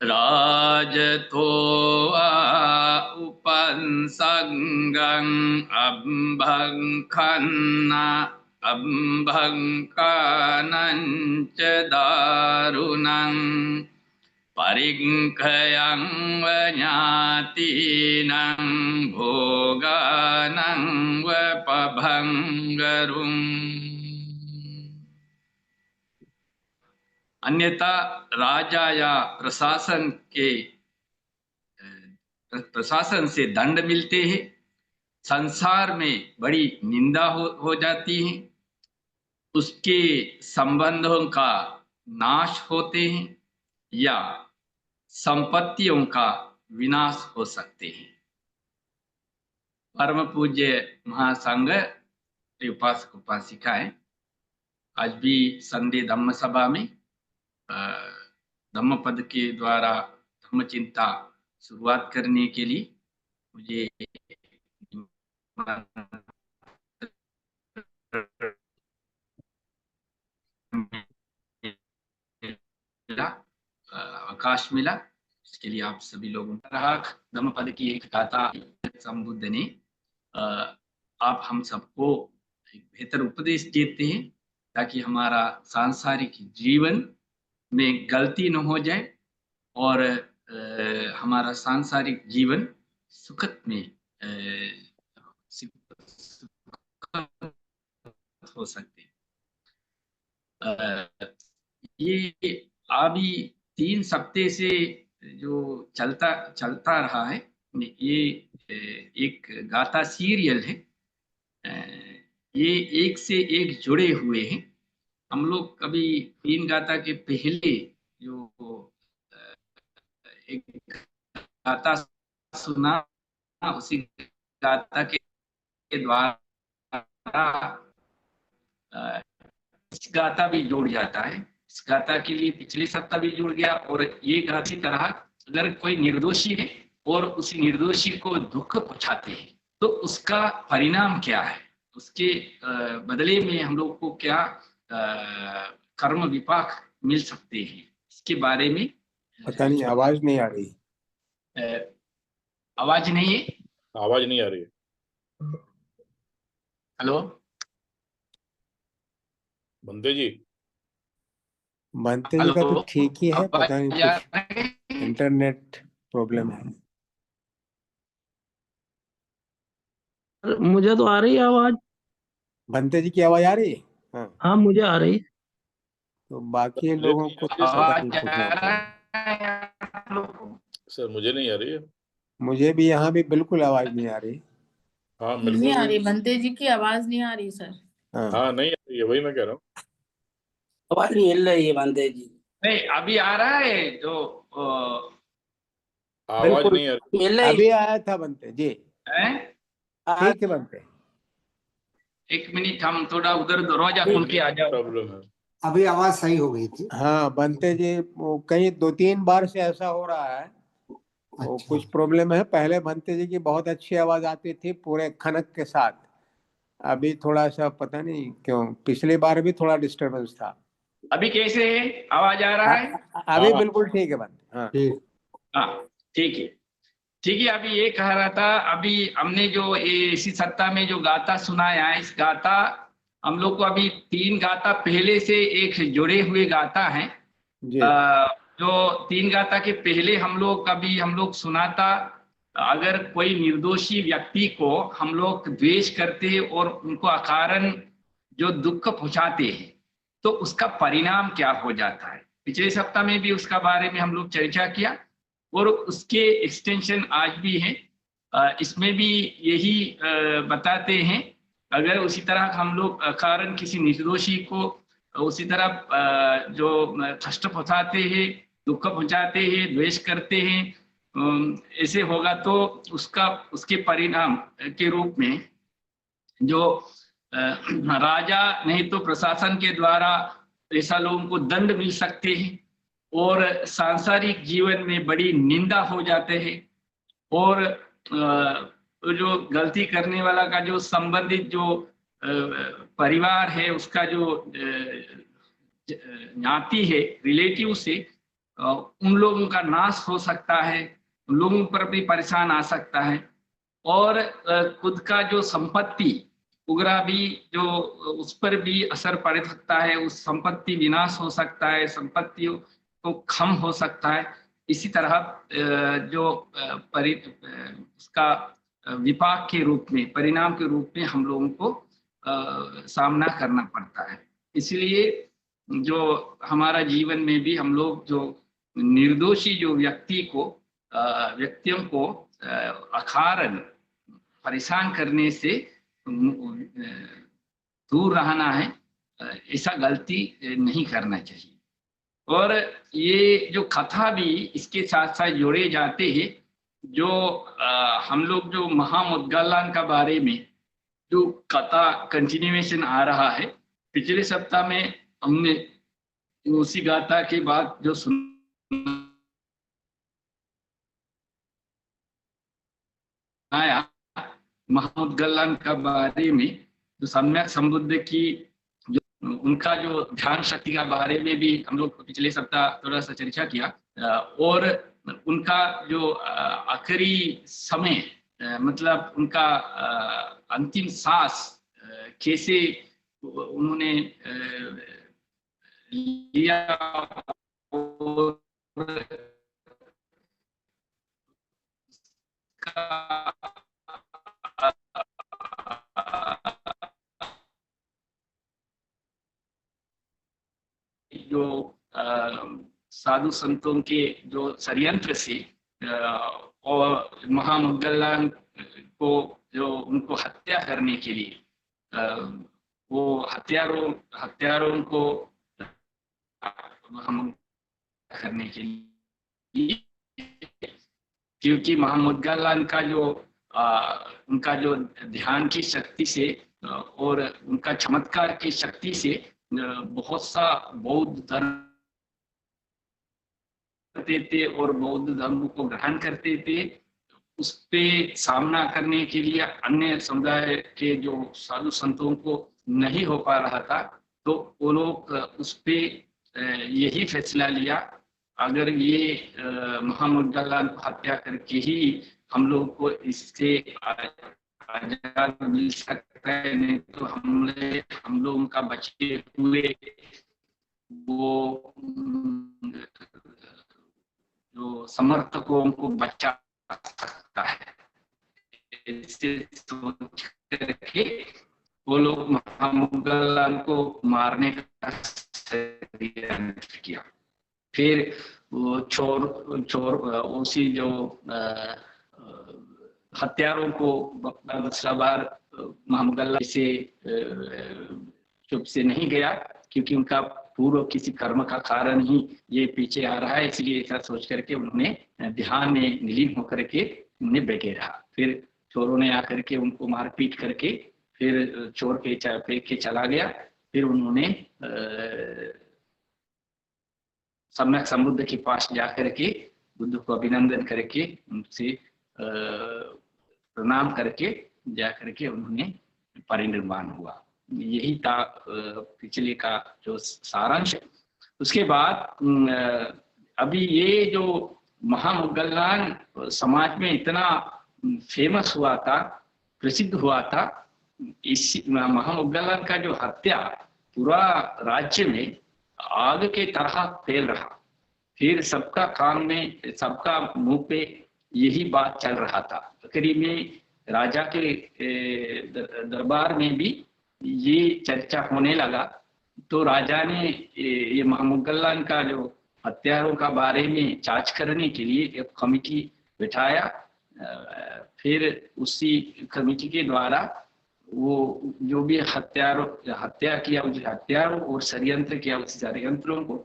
राजतो वा उपसंगं अभ्यंखनं च दारुणं परिङ्खयं वज्ञातीनां भोगानां वपभङ्गरुम्। अन्यथा राजा या प्रशासन से दंड मिलते हैं, संसार में बड़ी निंदा हो जाती है, उसके संबंधों का नाश होते हैं या संपत्तियों का विनाश हो सकते हैं। परम पूज्य महासंघ उपासक उपासिकाएं आज भी संडे धम्म सभा में धम्म पद के द्वारा धम्म चिंता शुरुआत करने के लिए मुझे अवकाश मिला, इसके लिए आप सभी लोगों का धम्म पद की एक गाथा संबुद्ध ने आप हम सबको एक बेहतर उपदेश देते हैं ताकि हमारा सांसारिक जीवन में गलती न हो जाए और हमारा सांसारिक जीवन सुखद में हो सकते हैं। ये अभी 3 हफ्ते से जो चलता रहा है, ये एक गाथा सीरियल है। ये एक से एक जुड़े हुए हैं। हम लोग कभी 3 गाथा के पहले जो एक गाथा सुना, उसी गाथा के द्वारा इस गाथा भी जुड़ जाता है। इस गाथा के लिए पिछले सप्ताह भी जुड़ गया और ये गाथा तरह अगर कोई निर्दोषी है और उस निर्दोषी को दुख पहुंचाते हैं तो उसका परिणाम क्या है, उसके बदले में हम लोग को क्या कर्म विपाक मिल सकते हैं, इसके बारे में। पता नहीं, आवाज नहीं आ रही। आवाज नहीं है, आवाज नहीं आ रही है। हेलो बनते जी का तो ठीक ही है, पता नहीं कुछ इंटरनेट प्रॉब्लम है। मुझे तो आ रही है आवाज। बनते जी की आवाज आ रही है? हाँ मुझे आ रही है। तो बाकी लोगों को सर मुझे नहीं आ रही है। मुझे भी यहाँ भी बिल्कुल आवाज नहीं आ रही। हाँ नहीं आ रही, बनते जी की आवाज नहीं आ रही सर। हाँ नहीं आ रही है, वही मैं कह रहा हूँ। आवाज नहीं मिल रही है बनते जी। नहीं, अभी आ रहा है जो आवाज नहीं आ रही। अभी आया था बनते जी। ठीक है बनते, 1 मिनट हम थोड़ा उधर दरवाजा खोल के आ जाओ। प्रॉब्लम है, अभी आवाज सही हो गई थी। हाँ बनते जी, कहीं 2-3 बार से ऐसा हो रहा है। वो अच्छा। कुछ प्रॉब्लम है। पहले बनते जी की बहुत अच्छी आवाज आती थी पूरे खनक के साथ। अभी थोड़ा सा पता नहीं क्यों, पिछली बार भी थोड़ा डिस्टरबेंस था। अभी कैसे है, आवाज आ रहा है? अभी बिल्कुल ठीक है बनते। हाँ ठीक है, ठीक है। अभी ये कह रहा था, अभी हमने जो इसी सप्ताह में जो गाथा सुनाया है, इस गाथा हम लोग को अभी 3 गाथा पहले से एक जुड़े हुए गाथा हैं। जो 3 गाथा के पहले हम लोग सुनाता, अगर कोई निर्दोषी व्यक्ति को हम लोग द्वेष करते हैं और उनको अकारण जो दुख पहुंचाते हैं तो उसका परिणाम क्या हो जाता है। पिछले सप्ताह में भी उसका बारे में हम लोग चर्चा किया और उसके एक्सटेंशन आज भी है। इसमें भी यही बताते हैं, अगर उसी तरह हम लोग कारण किसी निर्दोषी को उसी तरह जो कष्ट पहुंचाते हैं, दुख पहुंचाते हैं, द्वेष करते हैं, ऐसे होगा तो उसके परिणाम के रूप में जो राजा नहीं तो प्रशासन के द्वारा ऐसा लोगों को दंड मिल सकते हैं और सांसारिक जीवन में बड़ी निंदा हो जाते हैं और जो गलती करने वाला का जो संबंधित जो परिवार है, उसका जो ज्ञाति है, रिलेटिव से उन लोगों का नाश हो सकता है, उन लोगों पर भी परेशान आ सकता है, और खुद का जो संपत्ति उगरा भी जो उस पर भी असर पड़ सकता है, उस संपत्ति विनाश हो सकता है, संपत्ति को खम हो सकता है। इसी तरह जो उसका विपाक के रूप में, परिणाम के रूप में हम लोगों को सामना करना पड़ता है। इसलिए जो हमारा जीवन में भी हम लोग जो निर्दोषी जो व्यक्तियों को अकारण परेशान करने से दूर रहना है, ऐसा गलती नहीं करना चाहिए। और ये जो कथा भी इसके साथ साथ जोड़े जाते हैं, जो हम लोग जो महामुद्गलान का बारे में जो कथा कंटिन्यूएशन आ रहा है, पिछले सप्ताह में हमने उसी गाथा के बाद जो सुनाया महामुद्गलान का बारे में, जो सम्यक संबुद्ध की जो उनका जो ध्यान शक्ति का बारे में भी हम लोग पिछले सप्ताह थोड़ा सा चर्चा किया, और उनका जो आखिरी समय मतलब उनका अंतिम सांस कैसे उन्होंने लिया, जो साधु संतों के जो षड्यंत्र से और महामुद्गलान को जो उनको हत्या करने के लिए वो हत्यारों को हम करने के लिए, क्योंकि महामुद्गलान का जो उनका जो ध्यान की शक्ति से और उनका चमत्कार की शक्ति से बहुत सा बौद्ध धर्म करते थे और बौद्ध धर्म को ग्रहण करते थे। उस पे सामना करने के लिए अन्य समुदाय के जो साधु संतों को नहीं हो पा रहा था, तो वो लोग उस पे यही फैसला लिया, अगर ये महामुद्गलान को हत्या करके ही हम लोग को इससे आजाद मिल सकता है, नहीं तो हम लोगों का बचे हुए वो जो समर्थकों को बचा सकता है। इससे सोच करके वो लोग महामुद्गलान को मारने का षड्यंत्र किया। फिर वो चोर उसी जो हत्यारों को दूसरा बार महामुद्गलान से चुप से नहीं गया, क्योंकि उनका पूर्व किसी कर्म का कारण ही ये पीछे आ रहा है, इसलिए ऐसा सोच करके उन्होंने ध्यान में निलीन होकर के उन्हें बैठे रहा। फिर चोरों ने आकर के उनको मारपीट करके फिर चोर के फेंक के चला गया। फिर उन्होंने सम्यक संबुद्ध के पास जाकर के बुद्ध को अभिनंदन करके उनसे प्रणाम करके जाकर के उन्होंने परिनिर्वाण हुआ। यही था पिछले का जो सारांश। उसके बाद अभी ये जो महामुद्गलान समाज में इतना फेमस हुआ था, प्रसिद्ध हुआ था, इस महामुद्गलान का जो हत्या पूरा राज्य में आग के तरह फैल रहा। फिर सबका कान में, सबका मुंह पे यही बात चल रहा था। करीब में राजा के दरबार में भी ये चर्चा होने लगा, तो राजा ने ये महामुद्गलान का जो हत्यारों का बारे में जांच करने के लिए एक कमेटी बिठाया। फिर उसी कमेटी के द्वारा वो जो भी हत्या किया उस हत्यारों और षड्यंत्र किया उस षड्यंत्रों को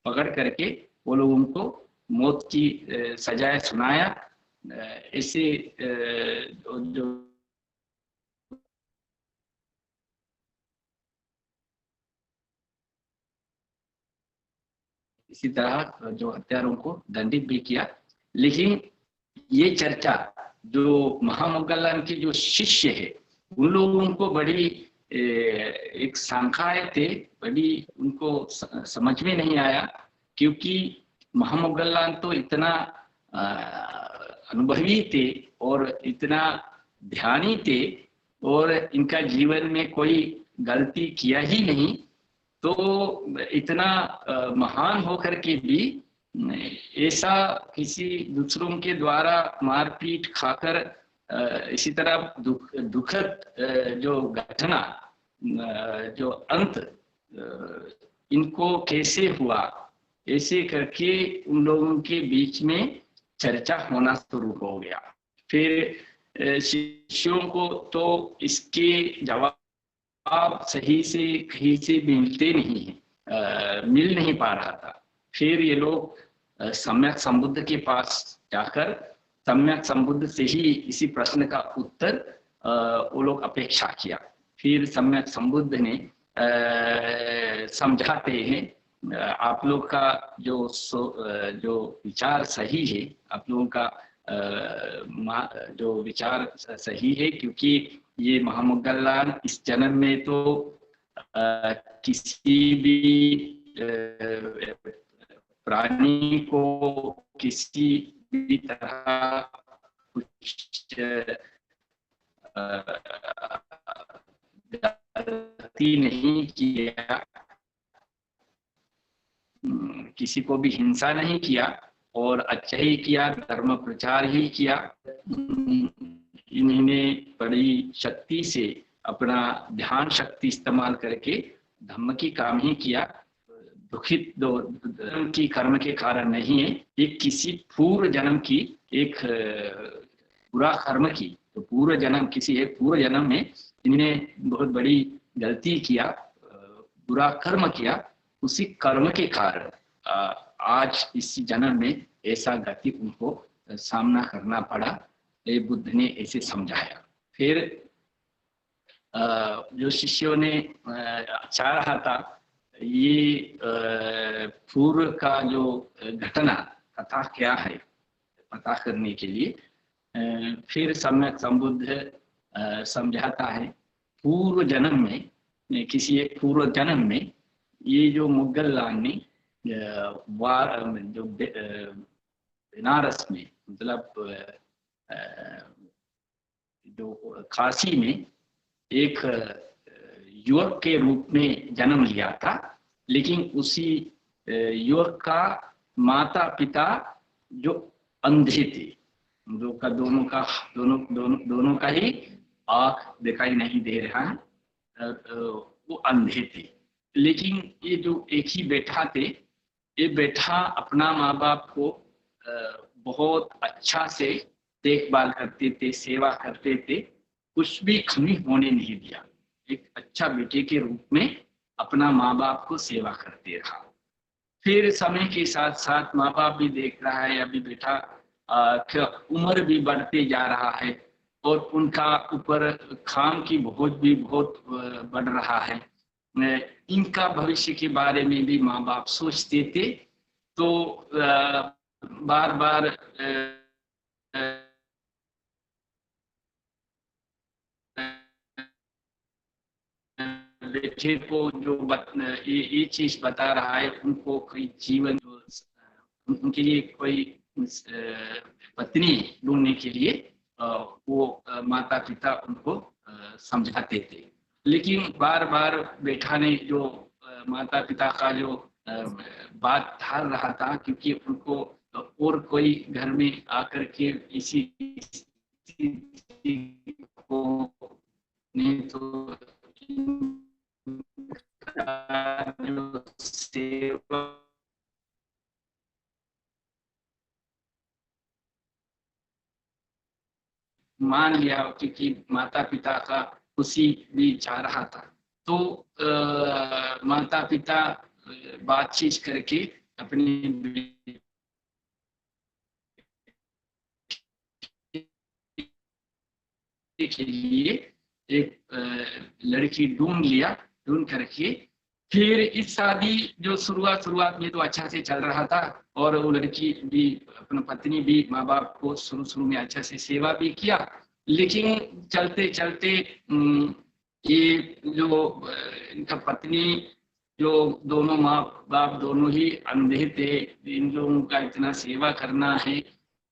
पकड़ करके वो लोगों को मौत की सजाएं सुनाया। ऐसे जो इसी तरह जो हत्यारों को दंडित भी किया। लेकिन ये चर्चा जो महामुद्गलान के जो शिष्य है उन लोगों को बड़ी एक शंकाएं थे, बड़ी उनको समझ में नहीं आया, क्योंकि महामुगल्लान तो इतना अनुभवी थे और इतना ध्यानी थे और इनका जीवन में कोई गलती किया ही नहीं, तो इतना महान होकर के भी ऐसा किसी दूसरों के द्वारा मारपीट खाकर इसी तरह दुखद जो घटना जो अंत इनको कैसे हुआ, ऐसे करके उन लोगों के बीच में चर्चा होना शुरू हो गया। फिर शिष्यों को तो इसके जवाब सही से कहीं से मिलते नहीं है, मिल नहीं पा रहा था। फिर ये लोग सम्यक संबुद्ध के पास जाकर सम्यक संबुद्ध से ही इसी प्रश्न का उत्तर वो लोग अपेक्षा किया। फिर सम्यक संबुद्ध ने समझाते हैं आप लोग का जो विचार सही है, आप लोगों का जो विचार सही है, क्योंकि ये महामुगल्लान इस जन्म में तो किसी भी प्राणी को किसी भी तरह कुछ गलती नहीं किया, किसी को भी हिंसा नहीं किया और अच्छा ही किया, धर्म प्रचार ही किया। इन्होंने बड़ी शक्ति से अपना ध्यान शक्ति इस्तेमाल करके धम्म की काम ही किया। दुखित की कर्म के कारण नहीं है, एक किसी पूर्व जन्म की एक बुरा कर्म की, तो पूर्व जन्म किसी एक पूर्व जन्म में इन्होंने बहुत बड़ी गलती किया, बुरा कर्म किया, उसी कर्म के कारण आज इस जन्म में ऐसा गति उनको सामना करना पड़ा। ये बुद्ध ने ऐसे समझाया। फिर जो शिष्यों ने चाह रहा था ये पूर्व का जो घटना कथा क्या है पता करने के लिए फिर सम्यक संबुद्ध समझाता है पूर्व जन्म में, किसी एक पूर्व जन्म में ये जो मुगल्लान ने जो बनारस में मतलब जो काशी में एक युवक के रूप में जन्म लिया था, लेकिन उसी युवक का माता पिता जो अंधे थे, दोनों का ही आँख दिखाई नहीं दे रहा है, वो अंधे थे। लेकिन ये जो एक ही बेटा थे, ये बेटा अपना माँ बाप को बहुत अच्छा से देखभाल करते थे, सेवा करते थे, कुछ भी कमी होने नहीं दिया। एक अच्छा बेटे के रूप में अपना माँ बाप को सेवा करते रहा। फिर समय के साथ साथ माँ बाप भी देख रहा है अभी बेटा का उम्र भी बढ़ते जा रहा है और उनका ऊपर काम की बोझ भी बहुत बढ़ रहा है। इनका भविष्य के बारे में भी माँ बाप सोचते थे, तो बार बार बेटे को जो ये चीज बता रहा है, उनको कोई जीवन उनके लिए कोई पत्नी ढूंढने के लिए वो माता पिता उनको समझाते थे। लेकिन बार बार बेटा ने जो माता पिता का जो बात ढाल रहा था, क्योंकि उनको और कोई घर में आकर के इसी को नहीं तो मान लिया, क्योंकि माता पिता का खुशी भी चाह रहा था। तो माता पिता बातचीत करके अपने के लिए एक लड़की ढूंढ करके फिर इस शादी जो शुरुआत में तो अच्छा से चल रहा था और वो लड़की भी अपना पत्नी भी माँ बाप को शुरू में अच्छा से सेवा भी किया। लेकिन चलते चलते ये जो इनका पत्नी जो दोनों माँ बाप दोनों ही अंधे थे, इन लोगों का इतना सेवा करना है,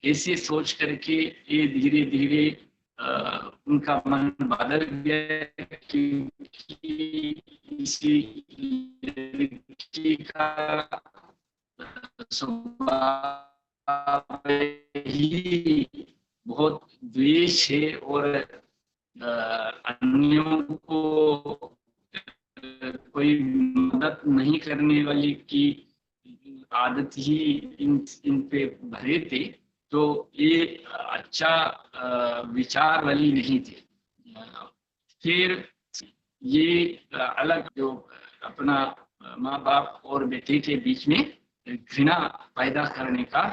ऐसे सोच करके ये धीरे धीरे उनका मन बदल गया, क्योंकि इसी लड़की का स्वभाव ही बहुत द्वेष है और अन्यों को कोई मदद नहीं करने वाली की आदत ही इन पे भरे थे। तो ये अच्छा विचार वाली नहीं थे। फिर ये अलग जो अपना माँ बाप और बेटे के बीच में घृणा पैदा करने का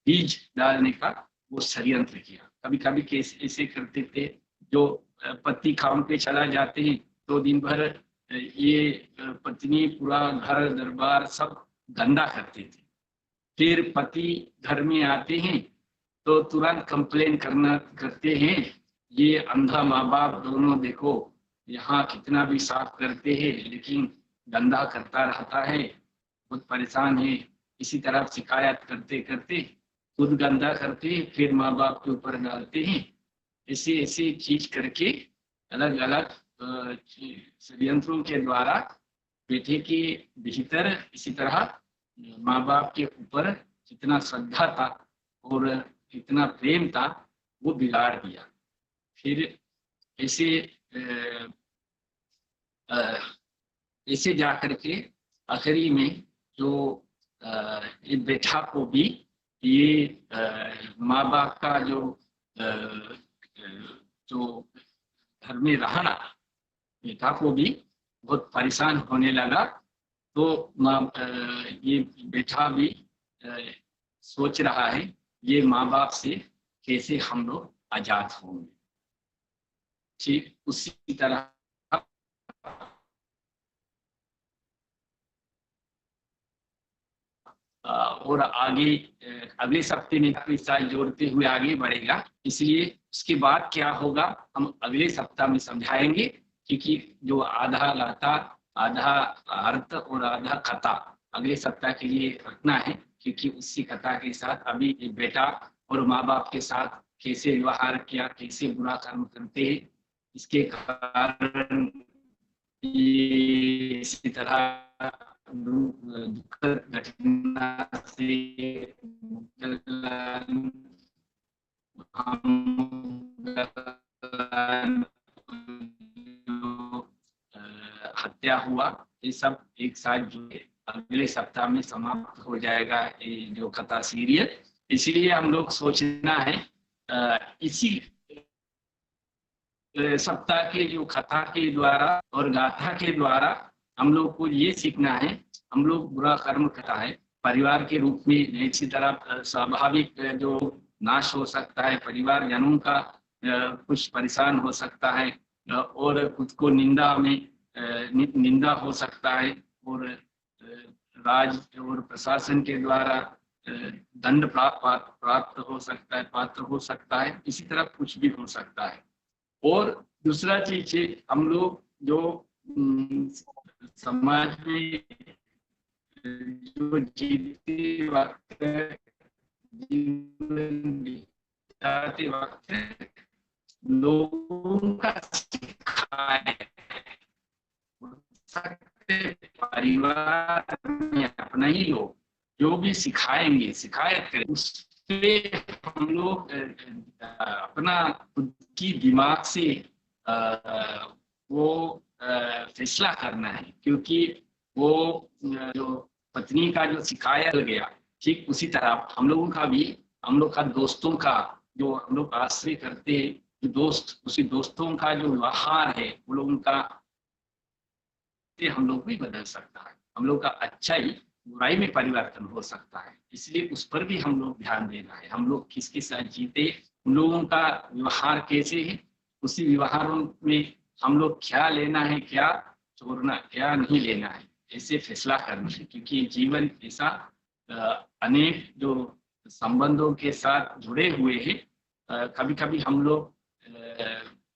बीज डालने का वो षड्यंत्र किया। कभी कभी केस ऐसे करते थे, जो पति काम पे चला जाते हैं तो दिन भर ये पत्नी पूरा घर दरबार सब गंदा करते थे। फिर पति घर में आते हैं तो तुरंत कंप्लेन करते हैं, ये अंधा माँ बाप दोनों देखो यहाँ कितना भी साफ करते हैं लेकिन गंदा करता रहता है, बहुत परेशान है। इसी तरह शिकायत करते करते खुद गंदा करते फिर माँ बाप के ऊपर डालते हैं। ऐसे ऐसे चीज करके अलग अलग षड्यंत्रों के द्वारा बेटे के भीतर इसी तरह माँ बाप के ऊपर जितना श्रद्धा था और जितना प्रेम था वो बिगाड़ दिया। फिर ऐसे जा करके आखिरी में जो ये बेटा को भी ये माँ बाप का जो घर में रहना बेटा को भी बहुत परेशान होने लगा। तो ये बेटा भी सोच रहा है ये माँ बाप से कैसे हम लोग आजाद होंगे। ठीक उसी तरह और आगे अगले सप्ताह में काफी साल जोड़ते हुए आगे बढ़ेगा। इसलिए उसके बाद क्या होगा हम अगले सप्ताह में समझाएंगे, क्योंकि जो आधा गाथा आधा अर्थ और आधा कथा अगले सप्ताह के लिए रखना है, क्योंकि उसी कथा के साथ अभी बेटा और माँ बाप के साथ कैसे व्यवहार किया, कैसे बुरा कर्म करते हैं, इसके कारण इसी तरह दुखद घटना से हत्या हुआ, ये सब एक साथ जुड़े अगले सप्ताह में समाप्त हो जाएगा ये जो कथा सीरियल। इसलिए हम लोग सोचना है इसी सप्ताह के जो कथा के द्वारा और गाथा के द्वारा हम लोग को ये सीखना है, हम लोग बुरा कर्म करता है परिवार के रूप में इसी तरह स्वाभाविक जो नाश हो सकता है, परिवार जनों का कुछ परेशान हो सकता है और खुद को निंदा हो सकता है और राज और प्रशासन के द्वारा दंड प्राप्त हो सकता है, पात्र हो सकता है, इसी तरह कुछ भी हो सकता है। और दूसरा चीज है हम लोग जो समाज में जो जीते वक्त जीवन बिताते वक्त लोगों का सिखाए परिवार में अपना ही लोग जो भी सिखाएंगे शिकायत करें उस पे हम लोग अपना खुद की दिमाग से वो फैसला करना है, क्योंकि वो जो पत्नी का जो शिकायत गया ठीक उसी तरह हम लोगों का भी, हम लोग का दोस्तों का जो हम लोग आश्रय करते हैं जो दोस्त, उसी दोस्तों का जो व्यवहार है वो लोगों का हम लोग भी बदल सकता है, हम लोग का अच्छाई बुराई में परिवर्तन हो सकता है। इसलिए उस पर भी हम लोग ध्यान देना है, हम लोग किसके साथ जीते, उन लोगों का व्यवहार कैसे है, उसी व्यवहार में हम लोग क्या लेना है, क्या छोड़ना, क्या नहीं लेना है, ऐसे फैसला करना है। क्योंकि जीवन ऐसा अनेक जो संबंधों के साथ जुड़े हुए हैं, कभी कभी हम लोग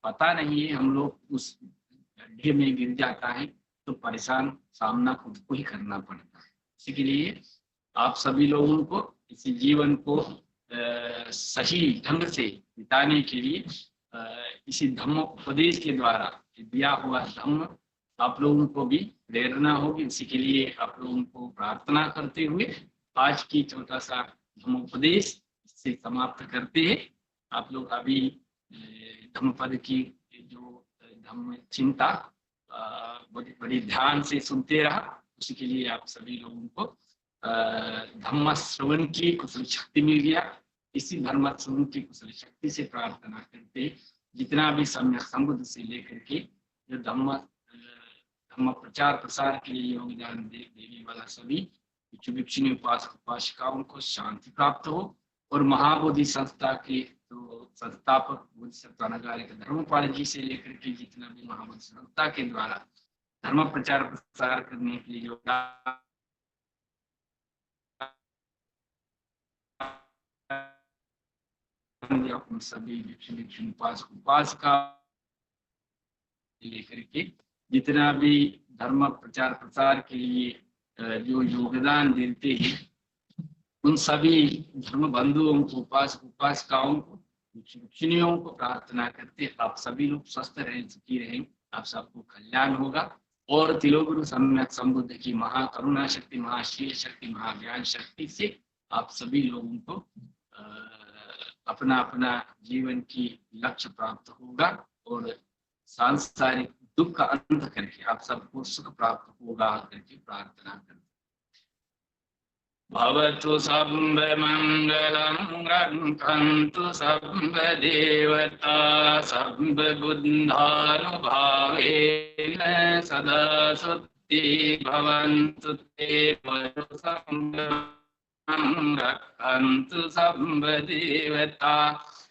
पता नहीं है हम लोग उस गड्ढे में गिर जाता है, तो परेशान सामना खुद को ही करना पड़ता है। इसी के लिए आप सभी लोगों को इसी जीवन को सही ढंग से बिताने के लिए इसी धम्मोपदेश के द्वारा दिया हुआ धम्म आप लोगों को भी प्रेरणा होगी। इसी के लिए आप लोगों को प्रार्थना करते हुए आज की छोटा सा धम्मोपदेश इससे समाप्त करते हैं। आप लोग अभी धम्मपद की जो धम्म चिंता बड़ी बड़ी ध्यान से सुनते रहा। उसी के लिए आप सभी लोगों को धम्म श्रवण की कुशल शक्ति मिल गया। इसी धर्म श्रवण की कुशल शक्ति से प्रार्थना करते जितना भी सम्यक संबुद्ध से लेकर के जो धम्म प्रचार प्रसार के लिए योगदान देने वाला सभी भिक्षु भिक्षुणी उपासक उपासिकाओं को शांति प्राप्त हो और महाबोधि संस्था के तो संस्थापक बोधिसत्व अनागारिक धर्मपाल जी से लेकर के जितना भी महाबोधि संस्था के द्वारा धर्म प्रचार प्रसार करने के लिए योगदान उन सभी भिक्षु भिक्षुणी उपासक उपासिका लेकर के जितना भी धर्म प्रचार प्रसार के लिए जो योगदान देते हैं उन सभी धर्म बंधुओं को उपासक उपासिकाओं को भिक्षुणियों को प्रार्थना करते आप सभी लोग स्वस्थ रहें, सुखी रहें, आप सबको कल्याण होगा और तिलोगुरु सम्यक संबुद्ध की महाकरुणा शक्ति, महाशील शक्ति, महाज्ञान शक्ति से आप सभी लोगों को अपना अपना जीवन की लक्ष्य प्राप्त होगा और सांसारिक दुख का अंत करके आप सबको सुख प्राप्त होगा करके प्रार्थना करते। भवतु सर्व मंगलम रक्षन्तु सर्व देवता सर्व बुद्धानुभावेन सदा सुखी भवन्तु ते रक्षन्तु सर्व देवता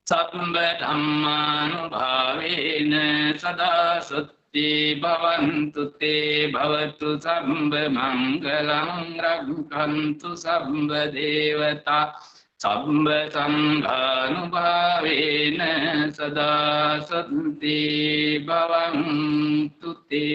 सर्व धम्मानुभावेन सदा सुखी भवन्तु ते भवतु सर्व मंगलम रक्षन्तु सर्व देवता सर्व संघानुभावेन सदा सुखी भवन्तु ते।